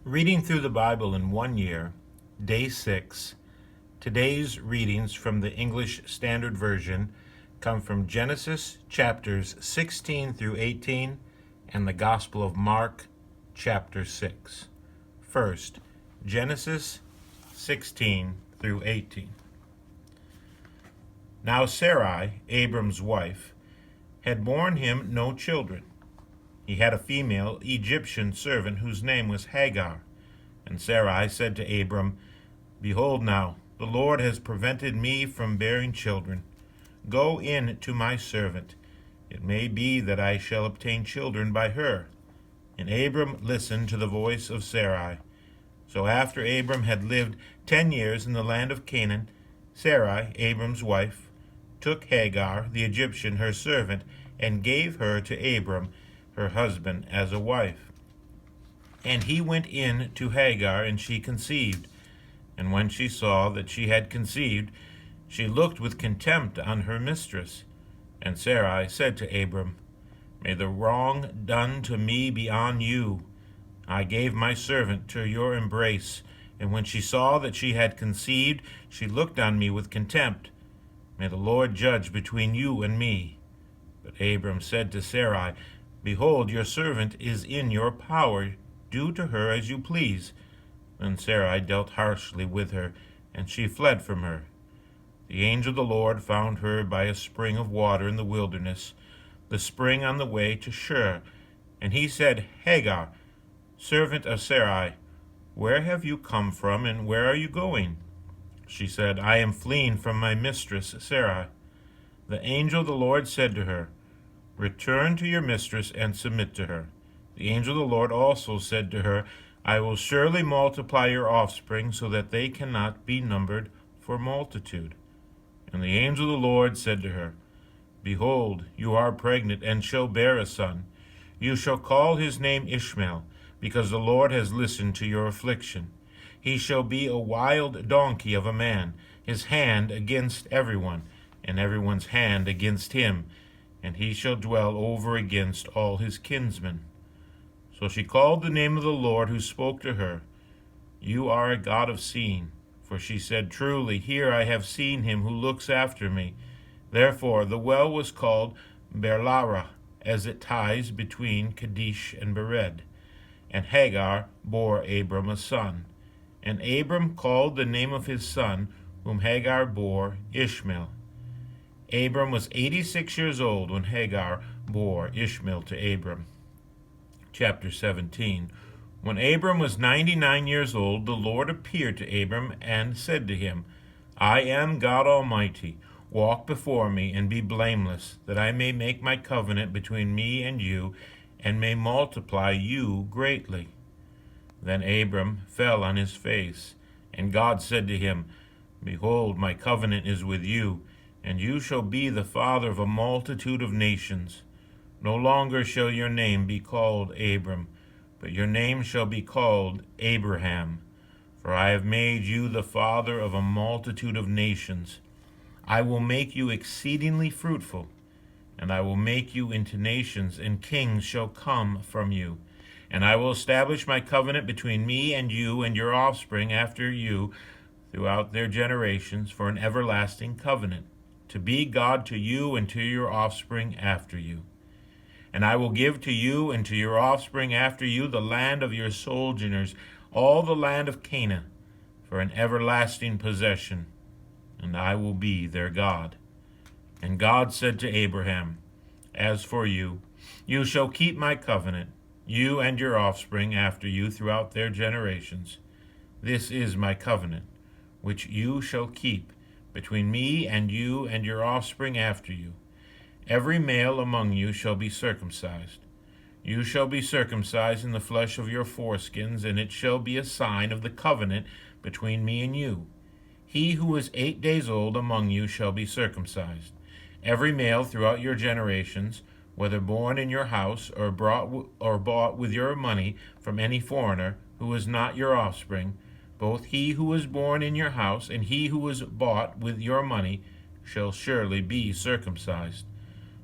Reading through the Bible in 1 year, Day 6. Today's readings from the English Standard Version come from Genesis chapters 16 through 18 and the Gospel of Mark chapter 6. First, Genesis 16 through 18. Now Sarai, Abram's wife, had borne him no children. He had a female Egyptian servant whose name was Hagar. And Sarai said to Abram, Behold now, the Lord has prevented me from bearing children. Go in to my servant. It may be that I shall obtain children by her. And Abram listened to the voice of Sarai. So after Abram had lived 10 years in the land of Canaan, Sarai, Abram's wife, took Hagar, the Egyptian, her servant, and gave her to Abram, her husband, as a wife. And he went in to Hagar, and she conceived. And when she saw that she had conceived, she looked with contempt on her mistress. And Sarai said to Abram, May the wrong done to me be on you. I gave my servant to your embrace, and when she saw that she had conceived, she looked on me with contempt. May the Lord judge between you and me. But Abram said to Sarai, Behold, your servant is in your power. Do to her as you please. Then Sarai dealt harshly with her, and she fled from her. The angel of the Lord found her by a spring of water in the wilderness, the spring on the way to Shur. And he said, Hagar, servant of Sarai, where have you come from, and where are you going? She said, I am fleeing from my mistress Sarai. The angel of the Lord said to her, Return to your mistress and submit to her. The angel of the Lord also said to her, I will surely multiply your offspring so that they cannot be numbered for multitude. And the angel of the Lord said to her, Behold, you are pregnant and shall bear a son. You shall call his name Ishmael, because the Lord has listened to your affliction. He shall be a wild donkey of a man, his hand against everyone, and everyone's hand against him, and he shall dwell over against all his kinsmen. So she called the name of the Lord who spoke to her, You are a God of seeing. For she said, Truly, here I have seen him who looks after me. Therefore the well was called Berlahah, as it ties between Kadesh and Bered. And Hagar bore Abram a son. And Abram called the name of his son, whom Hagar bore, Ishmael. Abram was 86 years old when Hagar bore Ishmael to Abram. Chapter 17. When Abram was 99 years old, the Lord appeared to Abram and said to him, I am God Almighty. Walk before me and be blameless, that I may make my covenant between me and you, and may multiply you greatly. Then Abram fell on his face, and God said to him, Behold, my covenant is with you, and you shall be the father of a multitude of nations. No longer shall your name be called Abram, but your name shall be called Abraham, for I have made you the father of a multitude of nations. I will make you exceedingly fruitful, and I will make you into nations, and kings shall come from you. And I will establish my covenant between me and you and your offspring after you throughout their generations for an everlasting covenant, to be God to you and to your offspring after you. And I will give to you and to your offspring after you the land of your sojourners, all the land of Canaan, for an everlasting possession, and I will be their God. And God said to Abraham, As for you, you shall keep my covenant, you and your offspring after you throughout their generations. This is my covenant, which you shall keep between me and you and your offspring after you. Every male among you shall be circumcised. You shall be circumcised in the flesh of your foreskins, and it shall be a sign of the covenant between me and you. He who is 8 days old among you shall be circumcised. Every male throughout your generations, whether born in your house or bought with your money from any foreigner who is not your offspring, both he who was born in your house and he who was bought with your money shall surely be circumcised.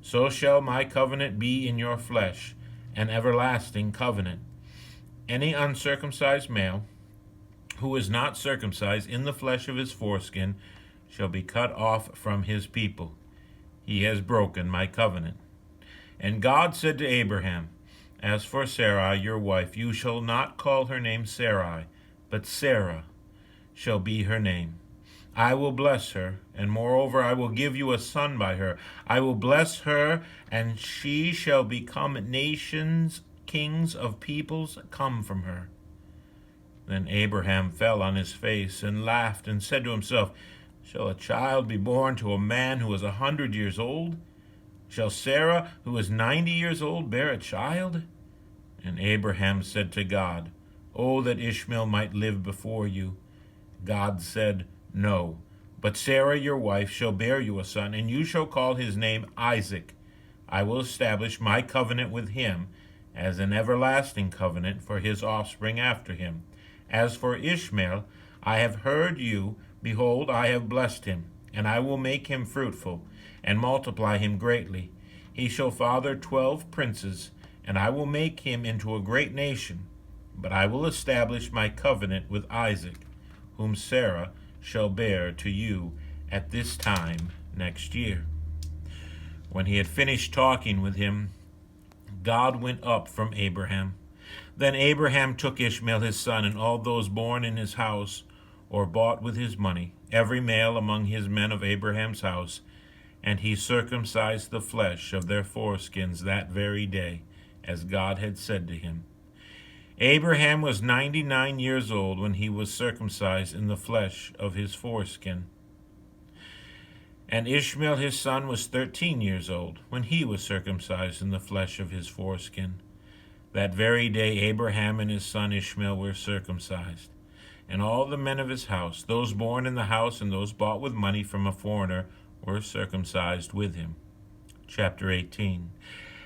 So shall my covenant be in your flesh, an everlasting covenant. Any uncircumcised male who is not circumcised in the flesh of his foreskin shall be cut off from his people. He has broken my covenant. And God said to Abraham, As for Sarai, your wife, you shall not call her name Sarai, but Sarah shall be her name. I will bless her, and moreover I will give you a son by her. I will bless her, and she shall become nations, kings of peoples come from her. Then Abraham fell on his face and laughed, and said to himself, Shall a child be born to a man who is 100 years old? Shall Sarah, who is 90 years old, bear a child? And Abraham said to God, Oh, that Ishmael might live before you. God said, No, but Sarah your wife shall bear you a son, and you shall call his name Isaac. I will establish my covenant with him as an everlasting covenant for his offspring after him. As for Ishmael, I have heard you. Behold, I have blessed him, and I will make him fruitful, and multiply him greatly. He shall father 12 princes, and I will make him into a great nation. But I will establish my covenant with Isaac, whom Sarah shall bear to you at this time next year. When he had finished talking with him, God went up from Abraham. Then Abraham took Ishmael his son, and all those born in his house, or bought with his money, every male among his men of Abraham's house, and he circumcised the flesh of their foreskins that very day, as God had said to him. Abraham was 99 years old when he was circumcised in the flesh of his foreskin. And Ishmael his son was 13 years old when he was circumcised in the flesh of his foreskin. That very day Abraham and his son Ishmael were circumcised. And all the men of his house, those born in the house and those bought with money from a foreigner, were circumcised with him. Chapter 18.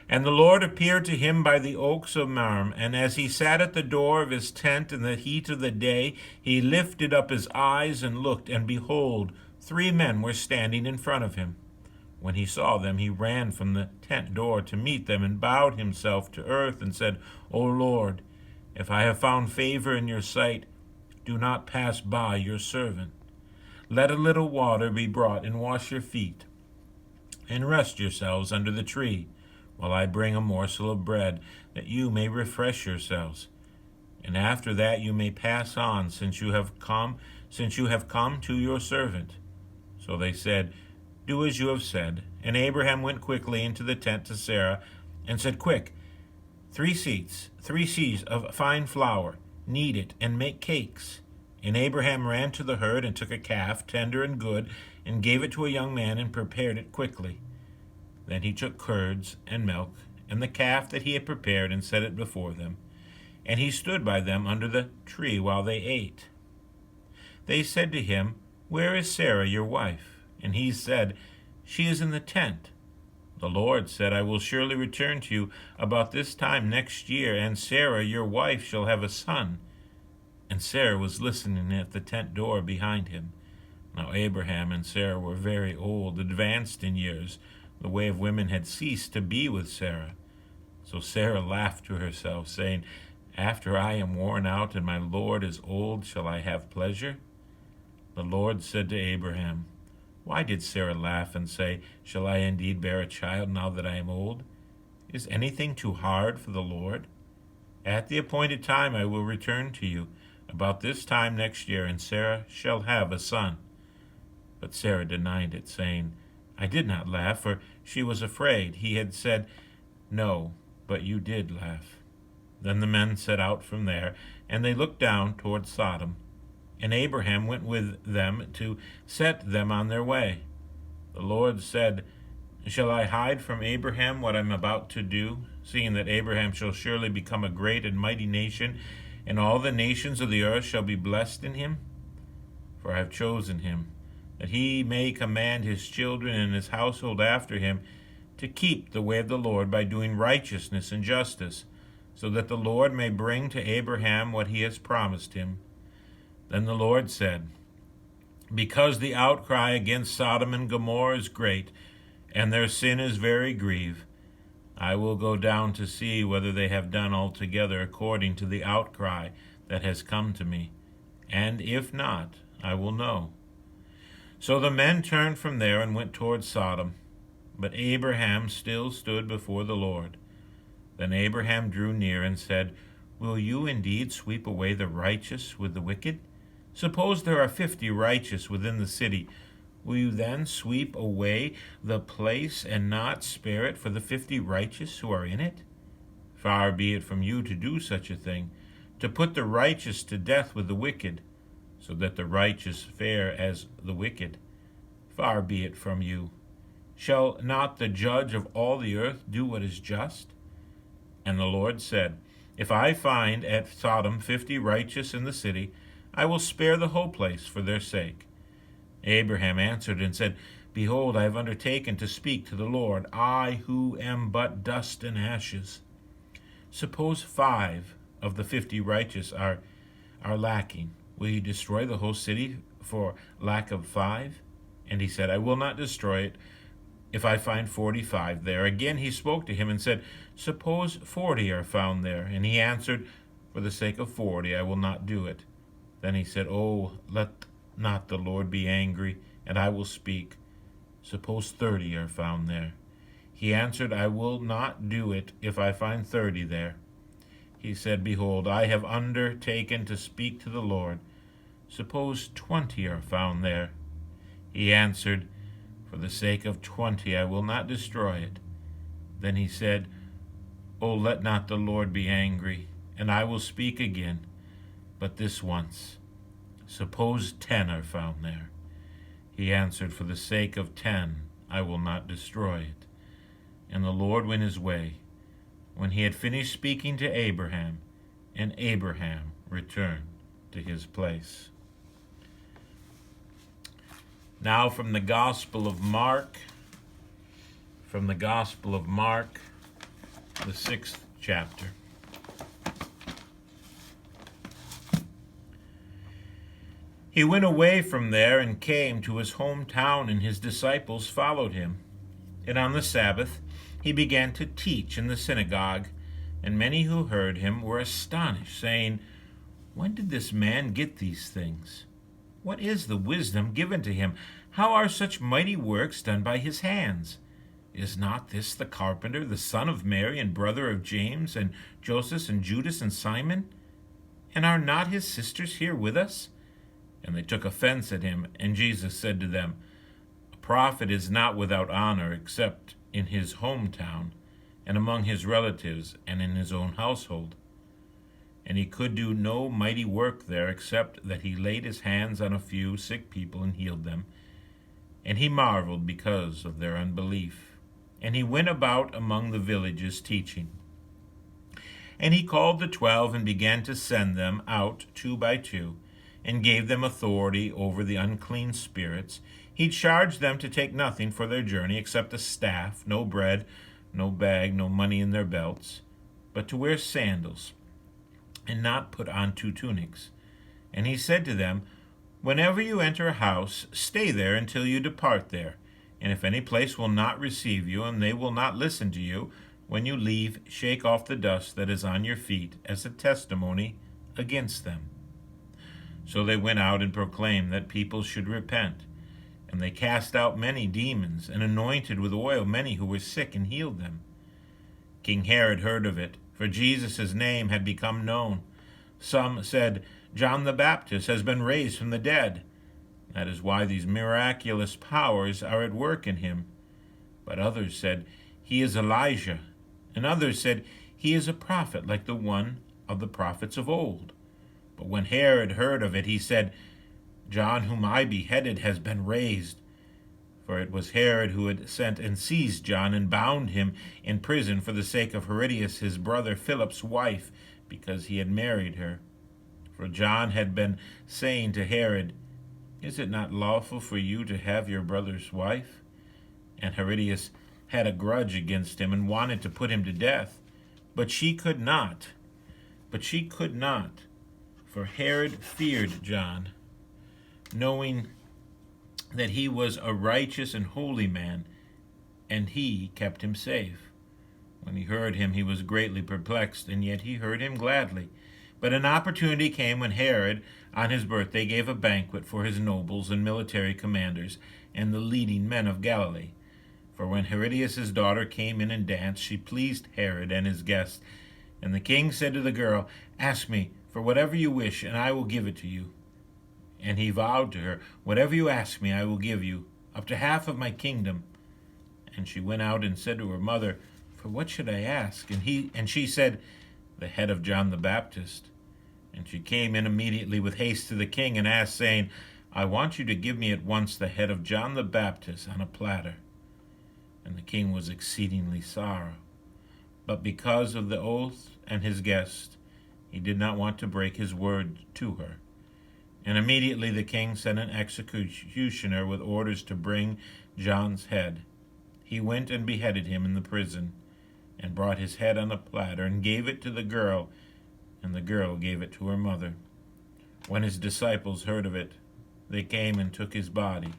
And the Lord appeared to him by the oaks of Mamre, and as he sat at the door of his tent in the heat of the day, he lifted up his eyes and looked, and behold, 3 men were standing in front of him. When he saw them, he ran from the tent door to meet them, and bowed himself to earth, and said, O Lord, if I have found favor in your sight, do not pass by your servant. Let a little water be brought, and wash your feet, and rest yourselves under the tree, while I bring a morsel of bread, that you may refresh yourselves. And after that you may pass on, since you have come to your servant. So they said, Do as you have said. And Abraham went quickly into the tent to Sarah, and said, Quick, 3 seahs of fine flour, knead it, and make cakes. And Abraham ran to the herd, and took a calf, tender and good, and gave it to a young man, and prepared it quickly. Then he took curds and milk, and the calf that he had prepared, and set it before them. And he stood by them under the tree while they ate. They said to him, Where is Sarah your wife? And he said, She is in the tent. The Lord said, I will surely return to you about this time next year, and Sarah your wife shall have a son. And Sarah was listening at the tent door behind him. Now Abraham and Sarah were very old, advanced in years. The way of women had ceased to be with Sarah. So Sarah laughed to herself, saying, After I am worn out and my Lord is old, shall I have pleasure? The Lord said to Abraham, Why did Sarah laugh and say, Shall I indeed bear a child now that I am old? Is anything too hard for the Lord? At the appointed time I will return to you, about this time next year, and Sarah shall have a son. But Sarah denied it, saying, I did not laugh, for she was afraid. He had said, No, but you did laugh. Then the men set out from there, and they looked down toward Sodom. And Abraham went with them to set them on their way. The Lord said, Shall I hide from Abraham what I am about to do, seeing that Abraham shall surely become a great and mighty nation, and all the nations of the earth shall be blessed in him? For I have chosen him, that he may command his children and his household after him to keep the way of the Lord by doing righteousness and justice, so that the Lord may bring to Abraham what he has promised him. Then the Lord said, Because the outcry against Sodom and Gomorrah is great, and their sin is very grieve, I will go down to see whether they have done altogether according to the outcry that has come to me, and if not, I will know." So the men turned from there and went toward Sodom, but Abraham still stood before the Lord. Then Abraham drew near and said, "Will you indeed sweep away the righteous with the wicked? Suppose there are 50 righteous within the city. Will you then sweep away the place and not spare it for the 50 righteous who are in it? Far be it from you to do such a thing, to put the righteous to death with the wicked, so that the righteous fare as the wicked. Far be it from you. Shall not the judge of all the earth do what is just?" And the Lord said, "If I find at Sodom 50 righteous in the city, I will spare the whole place for their sake." Abraham answered and said, "Behold, I have undertaken to speak to the Lord, I who am but dust and ashes. Suppose 5 of the 50 righteous are lacking. Will you destroy the whole city for lack of 5? And he said, "I will not destroy it if I find 45 there." Again he spoke to him and said, "Suppose 40 are found there." And he answered, "For the sake of 40, I will not do it." Then he said, "Oh, let not the Lord be angry, and I will speak. Suppose 30 are found there." He answered, "I will not do it if I find 30 there." He said, "Behold, I have undertaken to speak to the Lord. Suppose 20 are found there." He answered, "For the sake of 20, I will not destroy it." Then he said, "Oh, let not the Lord be angry, and I will speak again, but this once. Suppose 10 are found there." He answered, "For the sake of 10, I will not destroy it." And the Lord went his way, when he had finished speaking to Abraham, and Abraham returned to his place. Now from the Gospel of Mark, the 6th chapter. He went away from there and came to his hometown, and his disciples followed him. And on the Sabbath he began to teach in the synagogue, and many who heard him were astonished, saying, "When did this man get these things? What is the wisdom given to him? How are such mighty works done by his hands? Is not this the carpenter, the son of Mary, and brother of James, and Joseph, and Judas, and Simon? And are not his sisters here with us?" And they took offense at him. And Jesus said to them, "A prophet is not without honor except in his hometown, and among his relatives, and in his own household." And he could do no mighty work there, except that he laid his hands on a few sick people and healed them. And he marveled because of their unbelief. And he went about among the villages teaching. And he called the 12 and began to send them out 2 by 2, and gave them authority over the unclean spirits. He charged them to take nothing for their journey except a staff, no bread, no bag, no money in their belts, but to wear sandals, and not put on 2 tunics. And he said to them, "Whenever you enter a house, stay there until you depart there. And if any place will not receive you, and they will not listen to you, when you leave, shake off the dust that is on your feet as a testimony against them." So they went out and proclaimed that people should repent. And they cast out many demons, and anointed with oil many who were sick, and healed them. King Herod heard of it, for Jesus' name had become known. Some said, "John the Baptist has been raised from the dead. That is why these miraculous powers are at work in him." But others said, "He is Elijah." And others said, "He is a prophet like the one of the prophets of old." But when Herod heard of it, he said, "John, whom I beheaded, has been raised." For it was Herod who had sent and seized John and bound him in prison for the sake of Herodias, his brother Philip's wife, because he had married her. For John had been saying to Herod, "Is it not lawful for you to have your brother's wife?" And Herodias had a grudge against him and wanted to put him to death. But she could not. For Herod feared John, knowing that he was a righteous and holy man, and he kept him safe. When he heard him, he was greatly perplexed, and yet he heard him gladly. But an opportunity came when Herod, on his birthday, gave a banquet for his nobles and military commanders and the leading men of Galilee. For when Herodias' daughter came in and danced, she pleased Herod and his guests. And the king said to the girl, "Ask me for whatever you wish, and I will give it to you." And he vowed to her, "Whatever you ask me, I will give you, up to half of my kingdom." And she went out and said to her mother, "For what should I ask?" And she said, "The head of John the Baptist." And she came in immediately with haste to the king and asked, saying, "I want you to give me at once the head of John the Baptist on a platter." And the king was exceedingly sorry. But because of the oath and his guest, he did not want to break his word to her. And immediately the king sent an executioner with orders to bring John's head. He went and beheaded him in the prison, and brought his head on a platter, and gave it to the girl, and the girl gave it to her mother. When his disciples heard of it, they came and took his body,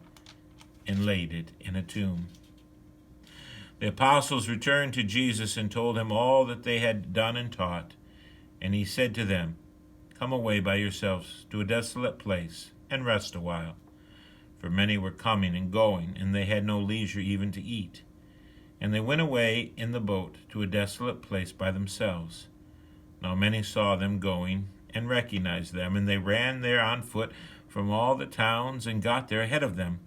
and laid it in a tomb. The apostles returned to Jesus and told him all that they had done and taught. And he said to them, "Come away by yourselves to a desolate place, and rest a while." For many were coming and going, and they had no leisure even to eat. And they went away in the boat to a desolate place by themselves. Now many saw them going, and recognized them, and they ran there on foot from all the towns, and got there ahead of them.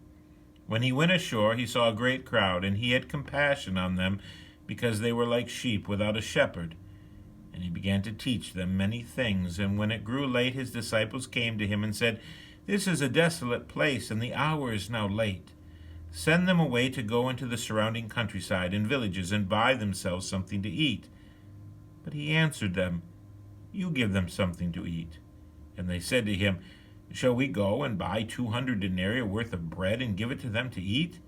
When he went ashore, he saw a great crowd, and he had compassion on them, because they were like sheep without a shepherd. And he began to teach them many things. And when it grew late, his disciples came to him and said, "This is a desolate place, and the hour is now late. Send them away to go into the surrounding countryside and villages, and buy themselves something to eat." But he answered them, "You give them something to eat." And they said to him, "Shall we go and buy 200 denarii worth of bread and give it to them to eat?"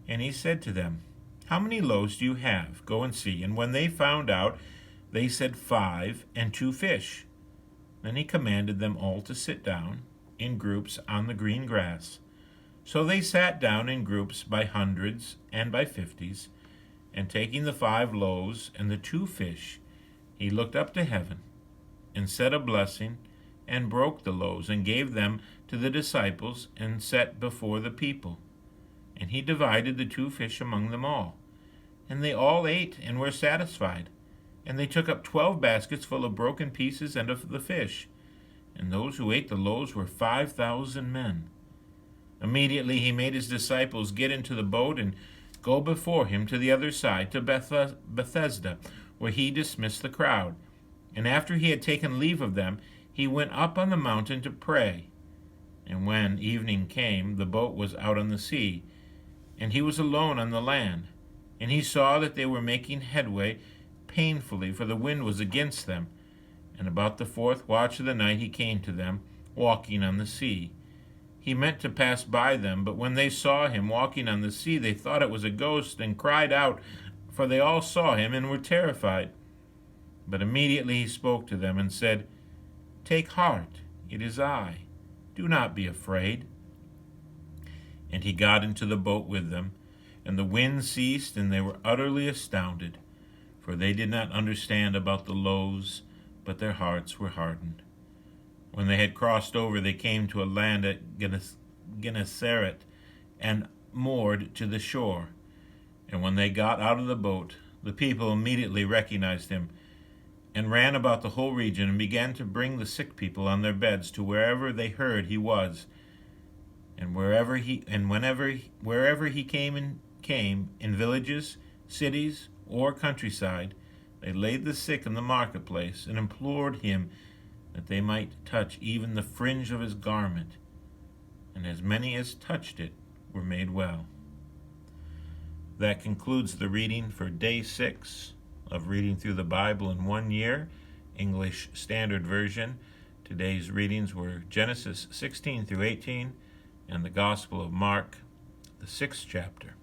And he said to them, "How many loaves do you have? Go and see." And when they found out, they said, 5 and 2 fish. Then he commanded them all to sit down in groups on the green grass. So they sat down in groups by hundreds and by 50s. And taking the 5 loaves and the 2 fish, he looked up to heaven and said a blessing, and broke the loaves, and gave them to the disciples, and set before the people. And he divided the 2 fish among them all. And they all ate and were satisfied. And they took up 12 baskets full of broken pieces and of the fish. And those who ate the loaves were 5,000 men. Immediately he made his disciples get into the boat and go before him to the other side, to Bethesda, where he dismissed the crowd. And after he had taken leave of them, he went up on the mountain to pray. And when evening came, the boat was out on the sea, and he was alone on the land. And he saw that they were making headway painfully, for the wind was against them. And about the 4th watch of the night he came to them, walking on the sea. He meant to pass by them, but when they saw him walking on the sea, they thought it was a ghost, and cried out, for they all saw him and were terrified. But immediately he spoke to them and said, "Take heart, it is I. Do not be afraid." And he got into the boat with them, and the wind ceased, and they were utterly astounded, for they did not understand about the loaves, but their hearts were hardened. When they had crossed over, they came to a land at Gennesaret, and moored to the shore. And when they got out of the boat, the people immediately recognized him, and ran about the whole region, and began to bring the sick people on their beds to wherever they heard he was. And wherever he came in villages, cities, or countryside, they laid the sick in the marketplace, and implored him that they might touch even the fringe of his garment. And as many as touched it were made well. That concludes the reading for Day 6 of Reading Through the Bible in 1 Year, English Standard Version. Today's readings were Genesis 16 through 18 and the Gospel of Mark, the 6th chapter.